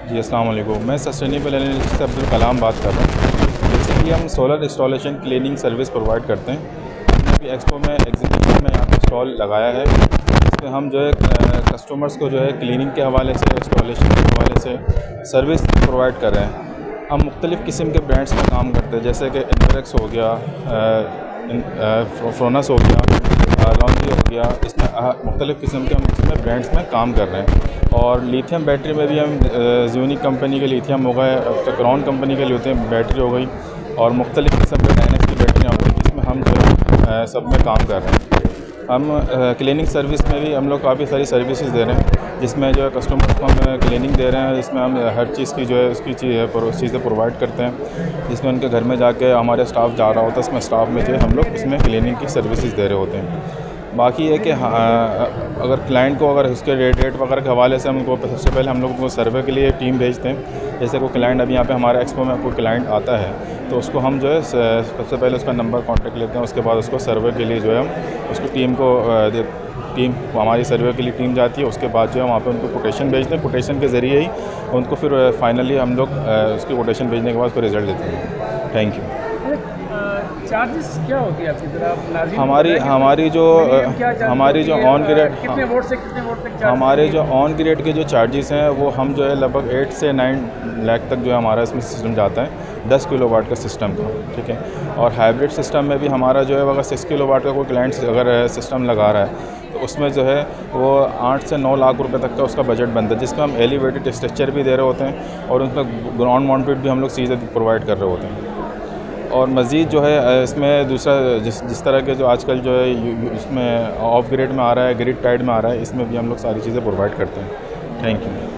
जी, अस्सलाम वालेकुम। मैं सस्टेनेबल एनर्जी से अब्दुल कलाम बात कर रहा हूँ। जैसे कि हम solar installation cleaning service provide करते हैं। हमने भी एक्सपो में एग्जीबिशन में यहाँ पे स्टॉल लगाया है, इसमें हम जो है कस्टमर्स को जो है क्लीनिंग के हवाले से, इंस्टॉलेशन के हवाले से सर्विस प्रोवाइड कर रहे हैं। हम मुख्तलिफ़ किस्म के ब्रांड्स में काम करते हैं, जैसे कि इनवरेक्स हो गया, फ्रोनस हो गया, लॉन्जी हो गया। इसमें मुख्तलिफ़ किस्म के हम इसमें ब्रांड्स में काम कर रहे हैं। और लिथियम बैटरी में भी हम ज़ूनिक कंपनी के लिथियम हो गए, क्रॉन कंपनी के लिथियम बैटरी हो गई, और मुख्तलिफ़ किस्म के डायनेक्स की बैटरियाँ हो गई, जिसमें हम जो है सब में काम कर रहे हैं। हम क्लीनिंग सर्विस में भी हम लोग काफ़ी सारी सर्विसेज दे रहे हैं, जिसमें जो है कस्टमर्स को हम क्लीनिंग दे रहे हैं, जिसमें हम हर चीज़ की जो है उसकी चीज़ें प्रोवाइड करते हैं, जिसमें उनके घर में जाके हमारे स्टाफ जा रहा होता है, इसमें स्टाफ में जो है हम लोग इसमें क्लीनिंग की सर्विसेज दे रहे होते हैं। बाकी है कि अगर क्लाइंट को अगर उसके रेट वगैरह के हवाले से हमको सबसे पहले हम लोग को सर्वे के लिए टीम भेजते हैं। जैसे कोई क्लाइंट अभी यहाँ पे हमारे एक्सपो में कोई क्लाइंट आता है, तो उसको हम जो है सबसे पहले उसका नंबर कांटेक्ट लेते हैं, उसके बाद उसको सर्वे के लिए जो है हम उसकी टीम हमारी सर्वे के लिए टीम जाती है। उसके बाद जो है वहाँ पे उनको कोटेशन भेजते हैं, कोटेशन के ज़रिए ही उनको फिर फाइनली हम लोग उसकी कोटेशन भेजने के बाद उसको रिज़ल्ट देते हैं। Thank you. चार्जेस क्या होती है आपकी तरफ? हमारी जो ऑन ग्रेड कितने वोट से कितने वोट तक हमारे जो ऑन ग्रेड के जो चार्जेस हैं वो हम जो है लगभग 8 से 9 लाख तक जो है हमारा इसमें सिस्टम जाता है, 10 किलोवाट का सिस्टम का, ठीक है। और हाइब्रिड सिस्टम में भी हमारा जो है अगर 6 किलोवाट का कोई क्लाइंट अगर सिस्टम लगा रहा है, तो उसमें जो है वो 8 से 9 लाख रुपए तक का उसका बजट बनता है, जिसमें हम एलिवेटेड स्ट्रक्चर भी दे रहे होते हैं और उसमें ग्राउंड माउंटेड भी हम लोग चीज़ें प्रोवाइड कर रहे होते हैं। और मज़ीद जो है इसमें दूसरा जिस तरह के जो आजकल जो है इसमें ऑफ ग्रिड में आ रहा है, ग्रिड टाइड में आ रहा है, इसमें भी हम लोग सारी चीज़ें प्रोवाइड करते हैं। Thank you.